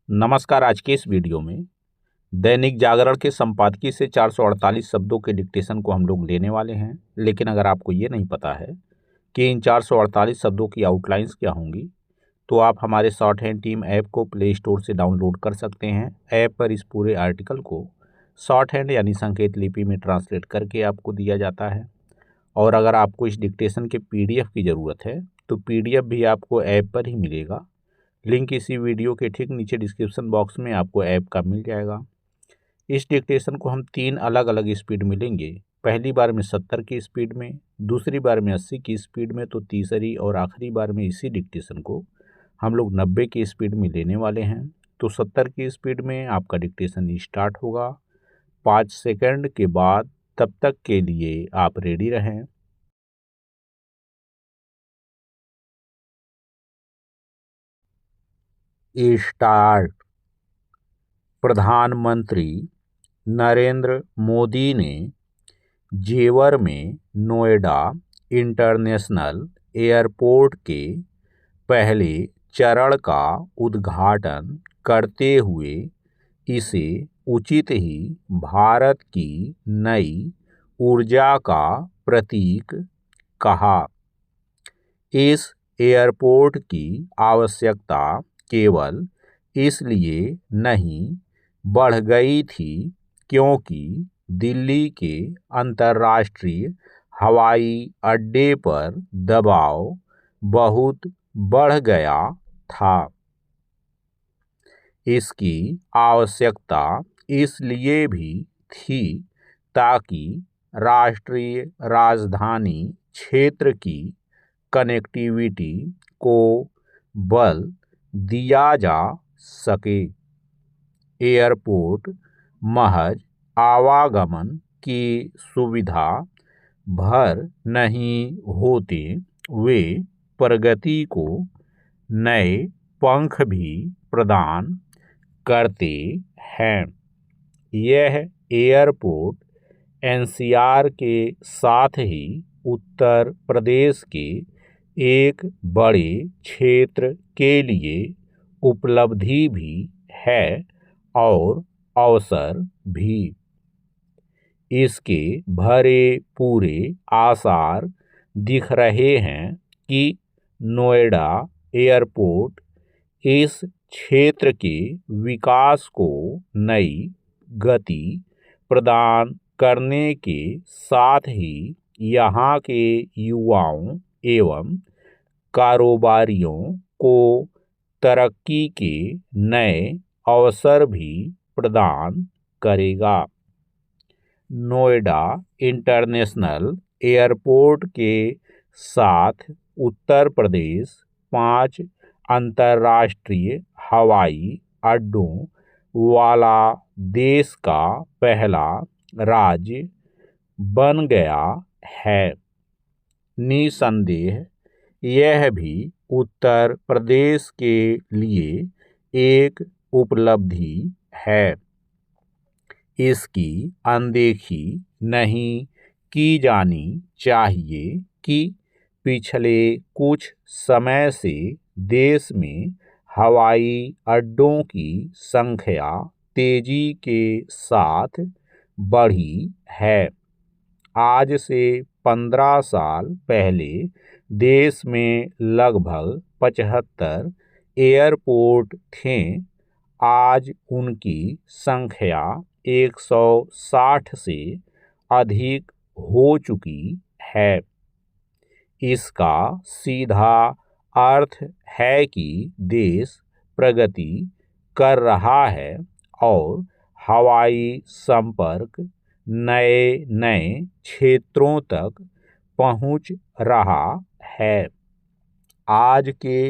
नमस्कार। आज के इस वीडियो में दैनिक जागरण के संपादकीय से 448 शब्दों के डिक्टेशन को हम लोग लेने वाले हैं। लेकिन अगर आपको ये नहीं पता है कि इन 448 शब्दों की आउटलाइंस क्या होंगी, तो आप हमारे शॉर्ट हैंड टीम ऐप को प्ले स्टोर से डाउनलोड कर सकते हैं। ऐप पर इस पूरे आर्टिकल को शॉर्ट हैंड यानी संकेत लिपि में ट्रांसलेट करके आपको दिया जाता है। और अगर आपको इस डिक्टेशन के PDF की ज़रूरत है तो PDF भी आपको ऐप पर ही मिलेगा। लिंक इसी वीडियो के ठीक नीचे डिस्क्रिप्शन बॉक्स में आपको ऐप का मिल जाएगा। इस डिक्टेशन को हम 3 अलग अलग स्पीड में लेंगे। पहली बार में 70 की स्पीड में, दूसरी बार में 80 की स्पीड में, तो तीसरी और आखिरी बार में इसी डिक्टेशन को हम लोग 90 की स्पीड में लेने वाले हैं। तो 70 की स्पीड में आपका डिक्टेशन स्टार्ट होगा 5 सेकंड के बाद। तब तक के लिए आप रेडी रहें। स्टार्ट। प्रधानमंत्री नरेंद्र मोदी ने जेवर में नोएडा इंटरनेशनल एयरपोर्ट के पहले चरण का उद्घाटन करते हुए इसे उचित ही भारत की नई ऊर्जा का प्रतीक कहा। इस एयरपोर्ट की आवश्यकता केवल इसलिए नहीं बढ़ गई थी क्योंकि दिल्ली के अंतर्राष्ट्रीय हवाई अड्डे पर दबाव बहुत बढ़ गया था। इसकी आवश्यकता इसलिए भी थी ताकि राष्ट्रीय राजधानी क्षेत्र की कनेक्टिविटी को बल दिया जा सके। एयरपोर्ट महज आवागमन की सुविधा भर नहीं होते, वे प्रगति को नए पंख भी प्रदान करते हैं। यह एयरपोर्ट NCR के साथ ही उत्तर प्रदेश के एक बड़े क्षेत्र के लिए उपलब्धि भी है और अवसर भी। इसके भरे पूरे आसार दिख रहे हैं कि नोएडा एयरपोर्ट इस क्षेत्र के विकास को नई गति प्रदान करने के साथ ही यहाँ के युवाओं एवं कारोबारियों को तरक्की के नए अवसर भी प्रदान करेगा। नोएडा इंटरनेशनल एयरपोर्ट के साथ उत्तर प्रदेश 5 अंतर्राष्ट्रीय हवाई अड्डों वाला देश का पहला राज्य बन गया है। निसंदेह यह भी उत्तर प्रदेश के लिए एक उपलब्धि है। इसकी अनदेखी नहीं की जानी चाहिए कि पिछले कुछ समय से देश में हवाई अड्डों की संख्या तेजी के साथ बढ़ी है। आज से 15 साल पहले देश में लगभग 75 एयरपोर्ट थे। आज उनकी संख्या 160 से अधिक हो चुकी है। इसका सीधा अर्थ है कि देश प्रगति कर रहा है और हवाई संपर्क नए नए क्षेत्रों तक पहुंच रहा है। आज के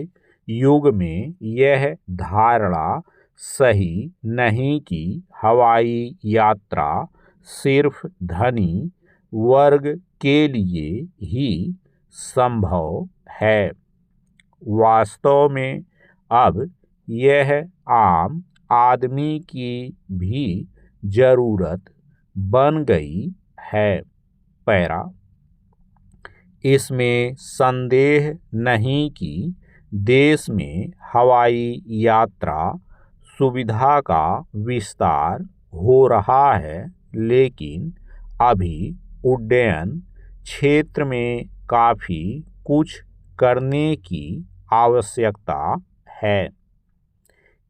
युग में यह धारणा सही नहीं कि हवाई यात्रा सिर्फ धनी वर्ग के लिए ही संभव है। वास्तव में अब यह आम आदमी की भी जरूरत बन गई है। पैरा। इसमें संदेह नहीं कि देश में हवाई यात्रा सुविधा का विस्तार हो रहा है, लेकिन अभी उड्डयन क्षेत्र में काफ़ी कुछ करने की आवश्यकता है।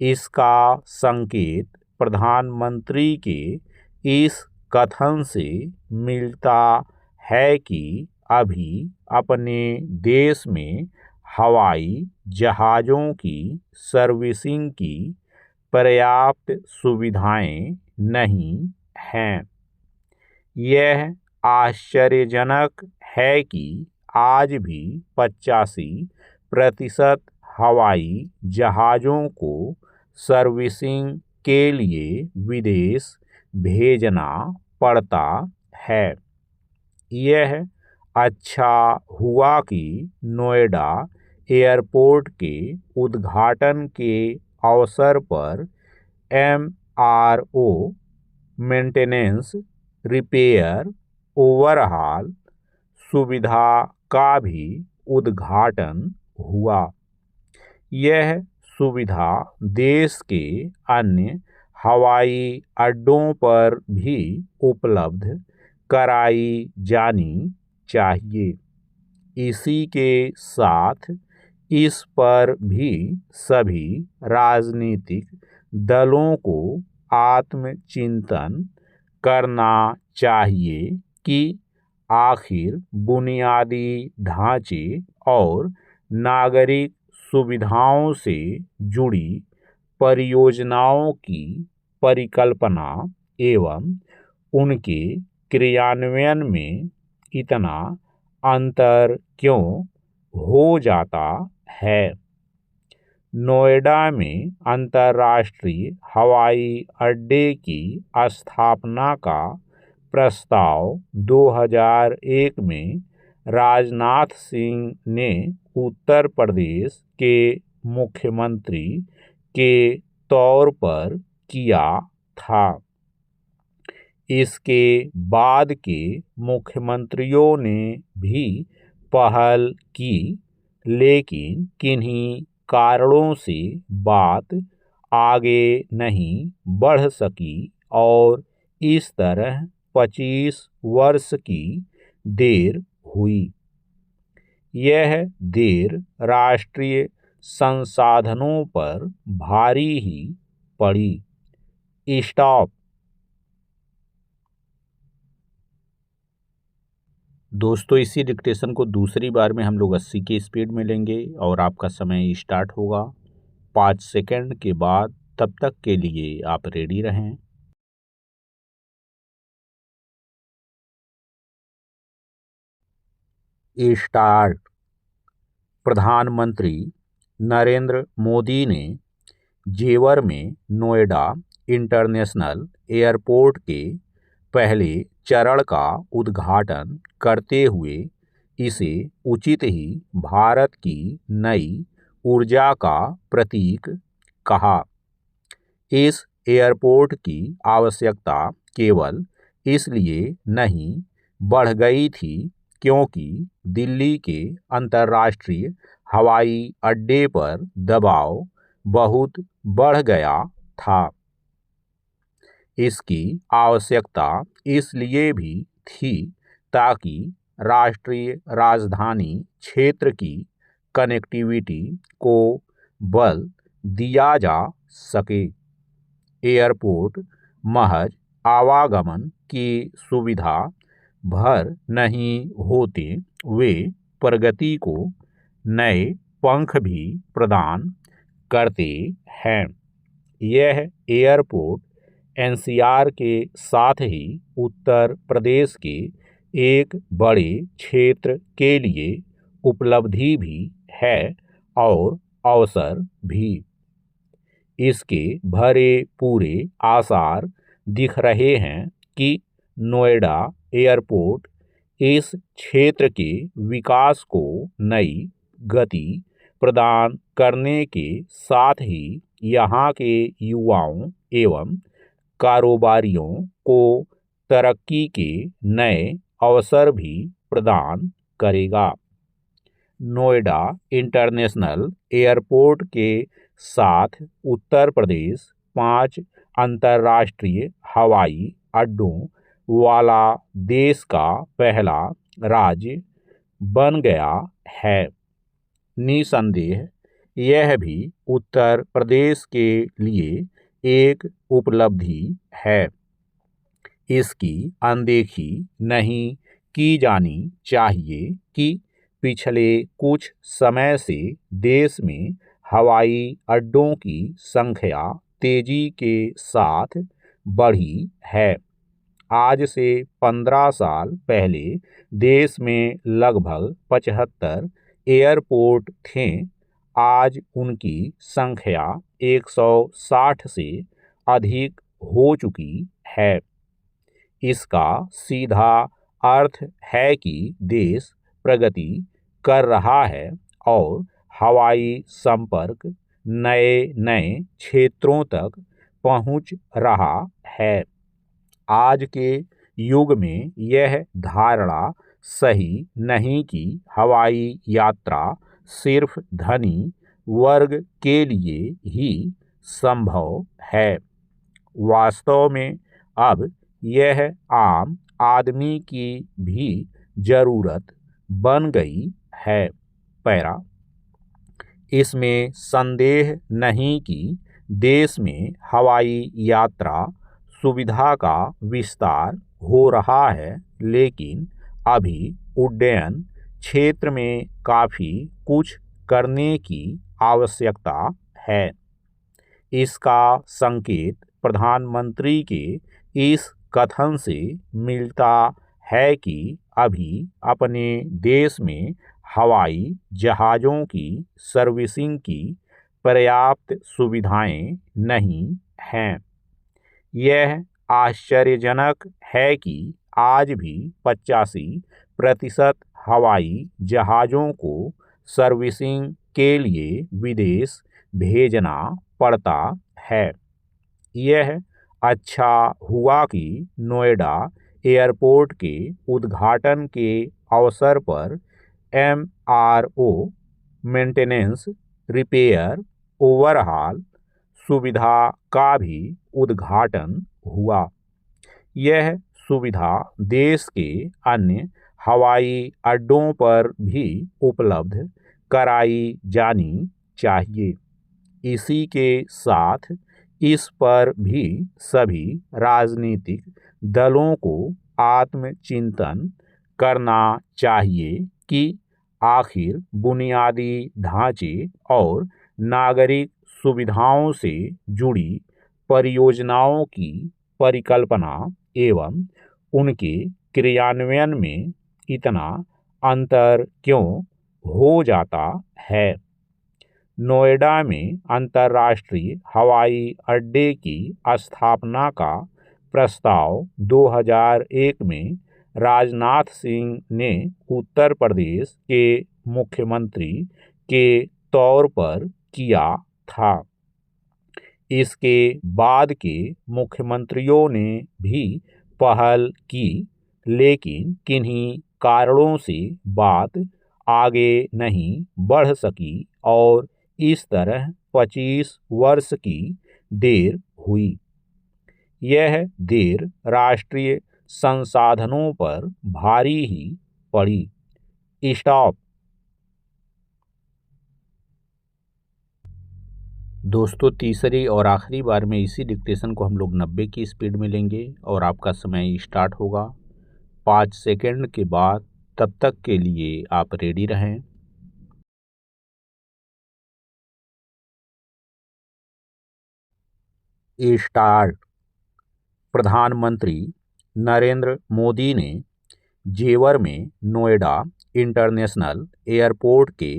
इसका संकेत प्रधानमंत्री के इस कथन से मिलता है कि अभी अपने देश में हवाई जहाज़ों की सर्विसिंग की पर्याप्त सुविधाएं नहीं हैं। यह आश्चर्यजनक है कि आज भी 85% हवाई जहाज़ों को सर्विसिंग के लिए विदेश भेजना पड़ता है। यह अच्छा हुआ कि नोएडा एयरपोर्ट के उद्घाटन के अवसर पर MRO मेंटेनेंस, रिपेयर, ओवरहाल सुविधा का भी उद्घाटन हुआ। यह सुविधा देश के अन्य हवाई अड्डों पर भी उपलब्ध कराई जानी चाहिए। इसी के साथ इस पर भी सभी राजनीतिक दलों को आत्मचिंतन करना चाहिए कि आखिर बुनियादी ढांचे और नागरिक सुविधाओं से जुड़ी परियोजनाओं की परिकल्पना एवं उनके क्रियान्वयन में इतना अंतर क्यों हो जाता है। नोएडा में अंतर्राष्ट्रीय हवाई अड्डे की स्थापना का प्रस्ताव 2001 में राजनाथ सिंह ने उत्तर प्रदेश के मुख्यमंत्री के तौर पर किया था। इसके बाद के मुख्यमंत्रियों ने भी पहल की, लेकिन किन्हीं कारणों से बात आगे नहीं बढ़ सकी और इस तरह 25 वर्ष की देर हुई। यह देर राष्ट्रीय संसाधनों पर भारी ही पड़ी। स्टॉप। दोस्तों, इसी डिक्टेशन को दूसरी बार में हम लोग 80 की स्पीड में लेंगे और आपका समय स्टार्ट होगा 5 सेकंड के बाद। तब तक के लिए आप रेडी रहें। स्टार्ट। प्रधानमंत्री नरेंद्र मोदी ने जेवर में नोएडा इंटरनेशनल एयरपोर्ट के पहले चरण का उद्घाटन करते हुए इसे उचित ही भारत की नई ऊर्जा का प्रतीक कहा। इस एयरपोर्ट की आवश्यकता केवल इसलिए नहीं बढ़ गई थी क्योंकि दिल्ली के अंतर्राष्ट्रीय हवाई अड्डे पर दबाव बहुत बढ़ गया था। इसकी आवश्यकता इसलिए भी थी ताकि राष्ट्रीय राजधानी क्षेत्र की कनेक्टिविटी को बल दिया जा सके। एयरपोर्ट महज आवागमन की सुविधा भर नहीं होते, वे प्रगति को नए पंख भी प्रदान करते हैं। यह एयरपोर्ट NCR के साथ ही उत्तर प्रदेश के एक बड़े क्षेत्र के लिए उपलब्धि भी है और अवसर भी। इसके भरे पूरे आसार दिख रहे हैं कि नोएडा एयरपोर्ट इस क्षेत्र के विकास को नई गति प्रदान करने के साथ ही यहाँ के युवाओं एवं कारोबारियों को तरक्की के नए अवसर भी प्रदान करेगा। नोएडा इंटरनेशनल एयरपोर्ट के साथ उत्तर प्रदेश 5 अंतर्राष्ट्रीय हवाई अड्डों वाला देश का पहला राज्य बन गया है। निसंदेह यह भी उत्तर प्रदेश के लिए एक उपलब्धि है। इसकी अनदेखी नहीं की जानी चाहिए कि पिछले कुछ समय से देश में हवाई अड्डों की संख्या तेजी के साथ बढ़ी है। आज से 15 साल पहले देश में लगभग 75 एयरपोर्ट थे। आज उनकी संख्या 160 से अधिक हो चुकी है। इसका सीधा अर्थ है कि देश प्रगति कर रहा है और हवाई संपर्क नए नए क्षेत्रों तक पहुंच रहा है। आज के युग में यह धारणा सही नहीं कि हवाई यात्रा सिर्फ धनी वर्ग के लिए ही संभव है। वास्तव में अब यह आम आदमी की भी जरूरत बन गई है। पैरा इसमें संदेह नहीं कि देश में हवाई यात्रा सुविधा का विस्तार हो रहा है, लेकिन अभी उड्डयन क्षेत्र में काफ़ी कुछ करने की आवश्यकता है। इसका संकेत प्रधानमंत्री के इस कथन से मिलता है कि अभी अपने देश में हवाई जहाज़ों की सर्विसिंग की पर्याप्त सुविधाएं नहीं हैं। यह आश्चर्यजनक है कि आज भी 85% हवाई जहाज़ों को सर्विसिंग के लिए विदेश भेजना पड़ता है। यह अच्छा हुआ कि नोएडा एयरपोर्ट के उद्घाटन के अवसर पर MRO मेंटेनेंस, रिपेयर, ओवरहॉल सुविधा का भी उद्घाटन हुआ। यह सुविधा देश के अन्य हवाई अड्डों पर भी उपलब्ध कराई जानी चाहिए। इसी के साथ इस पर भी सभी राजनीतिक दलों को आत्मचिंतन करना चाहिए कि आखिर बुनियादी ढांचे और नागरिक सुविधाओं से जुड़ी परियोजनाओं की परिकल्पना एवं उनके क्रियान्वयन में इतना अंतर क्यों हो जाता है। नोएडा में अंतर्राष्ट्रीय हवाई अड्डे की स्थापना का प्रस्ताव 2001 में राजनाथ सिंह ने उत्तर प्रदेश के मुख्यमंत्री के तौर पर किया था। इसके बाद के मुख्यमंत्रियों ने भी पहल की, लेकिन किन्हीं कारणों से बात आगे नहीं बढ़ सकी और इस तरह 25 वर्ष की देर हुई। यह देर राष्ट्रीय संसाधनों पर भारी ही पड़ी। स्टॉप। दोस्तों, तीसरी और आखिरी बार में इसी डिक्टेशन को हम लोग 90 की स्पीड में लेंगे और आपका समय स्टार्ट होगा 5 सेकंड के बाद। तब तक के लिए आप रेडी रहें। स्टार्ट। प्रधानमंत्री नरेंद्र मोदी ने जेवर में नोएडा इंटरनेशनल एयरपोर्ट के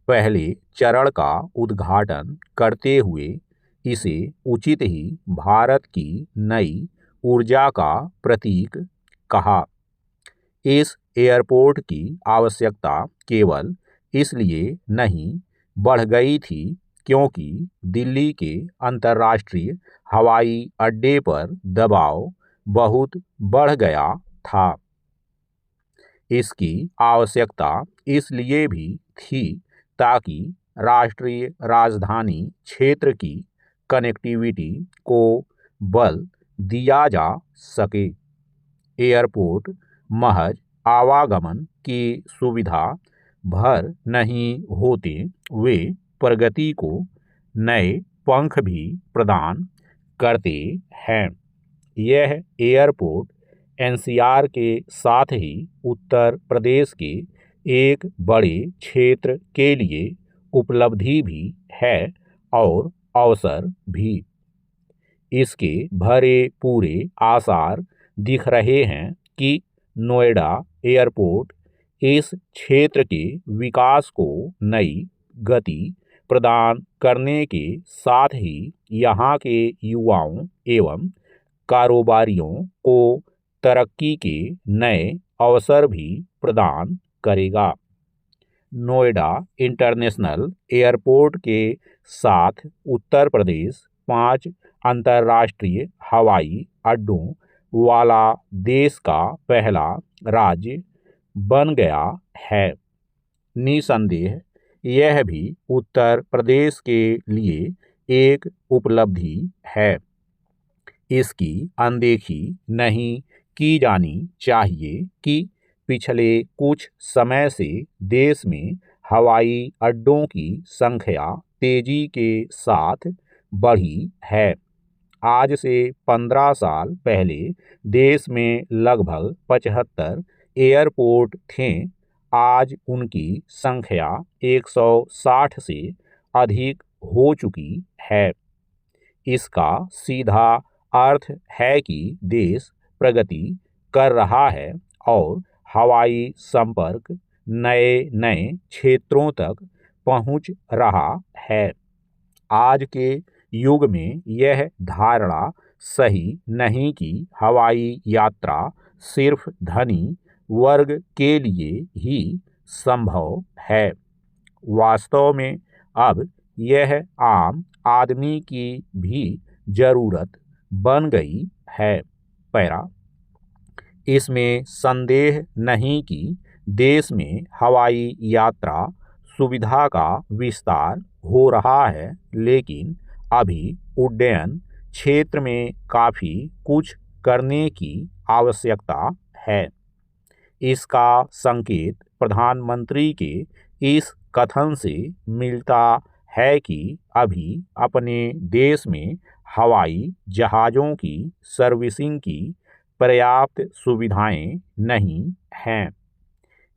पहले चरण का उद्घाटन करते हुए इसे उचित ही भारत की नई ऊर्जा का प्रतीक कहा। इस एयरपोर्ट की आवश्यकता केवल इसलिए नहीं बढ़ गई थी क्योंकि दिल्ली के अंतर्राष्ट्रीय हवाई अड्डे पर दबाव बहुत बढ़ गया था। इसकी आवश्यकता इसलिए भी थी ताकि राष्ट्रीय राजधानी क्षेत्र की कनेक्टिविटी को बल दिया जा सके। एयरपोर्ट महज आवागमन की सुविधा भर नहीं होते, वे प्रगति को नए पंख भी प्रदान करते हैं। यह एयरपोर्ट एनसीआर के साथ ही उत्तर प्रदेश के एक बड़े क्षेत्र के लिए उपलब्धि भी है और अवसर भी। इसके भरे पूरे आसार दिख रहे हैं कि नोएडा एयरपोर्ट इस क्षेत्र के विकास को नई गति प्रदान करने के साथ ही यहाँ के युवाओं एवं कारोबारियों को तरक्की के नए अवसर भी प्रदान करेगा। नोएडा इंटरनेशनल एयरपोर्ट के साथ उत्तर प्रदेश 5 अंतर्राष्ट्रीय हवाई अड्डों वाला देश का पहला राज्य बन गया है। निसंदेह यह भी उत्तर प्रदेश के लिए एक उपलब्धि है। इसकी अनदेखी नहीं की जानी चाहिए कि पिछले कुछ समय से देश में हवाई अड्डों की संख्या तेजी के साथ बढ़ी है। आज से 15 साल पहले देश में लगभग 75 एयरपोर्ट थे। आज उनकी संख्या 160 से अधिक हो चुकी है। इसका सीधा अर्थ है कि देश प्रगति कर रहा है और हवाई संपर्क नए नए क्षेत्रों तक पहुंच रहा है। आज के युग में यह धारणा सही नहीं कि हवाई यात्रा सिर्फ धनी वर्ग के लिए ही संभव है। वास्तव में अब यह आम आदमी की भी जरूरत बन गई है। पैरा इसमें संदेह नहीं कि देश में हवाई यात्रा सुविधा का विस्तार हो रहा है, लेकिन अभी उड्डयन क्षेत्र में काफ़ी कुछ करने की आवश्यकता है। इसका संकेत प्रधानमंत्री के इस कथन से मिलता है कि अभी अपने देश में हवाई जहाज़ों की सर्विसिंग की पर्याप्त सुविधाएं नहीं हैं।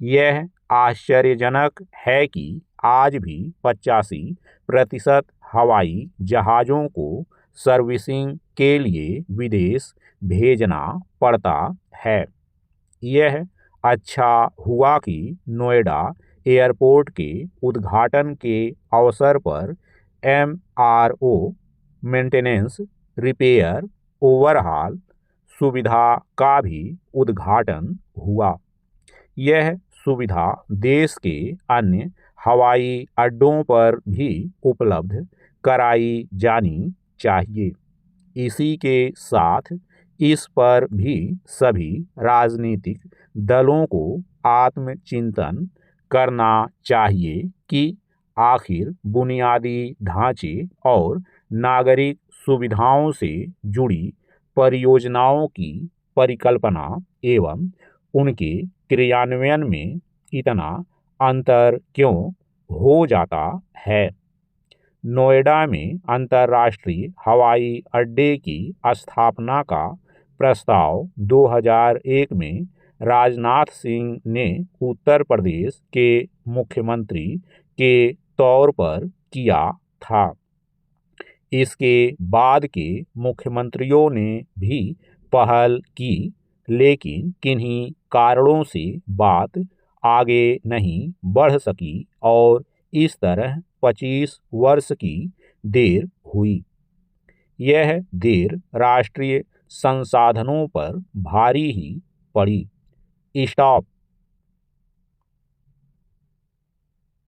यह आश्चर्यजनक है कि आज भी 85% हवाई जहाज़ों को सर्विसिंग के लिए विदेश भेजना पड़ता है। यह अच्छा हुआ कि नोएडा एयरपोर्ट के उद्घाटन के अवसर पर MRO मेंटेनेंस, रिपेयर, ओवरहाल सुविधा का भी उद्घाटन हुआ। यह सुविधा देश के अन्य हवाई अड्डों पर भी उपलब्ध कराई जानी चाहिए। इसी के साथ इस पर भी सभी राजनीतिक दलों को आत्मचिंतन करना चाहिए कि आखिर बुनियादी ढांचे और नागरिक सुविधाओं से जुड़ी परियोजनाओं की परिकल्पना एवं उनके क्रियान्वयन में इतना अंतर क्यों हो जाता है। नोएडा में अंतर्राष्ट्रीय हवाई अड्डे की स्थापना का प्रस्ताव 2001 में राजनाथ सिंह ने उत्तर प्रदेश के मुख्यमंत्री के तौर पर किया था। इसके बाद के मुख्यमंत्रियों ने भी पहल की, लेकिन किन्हीं कारणों से बात आगे नहीं बढ़ सकी और इस तरह 25 वर्ष की देर हुई। यह देर राष्ट्रीय संसाधनों पर भारी ही पड़ी। स्टॉप।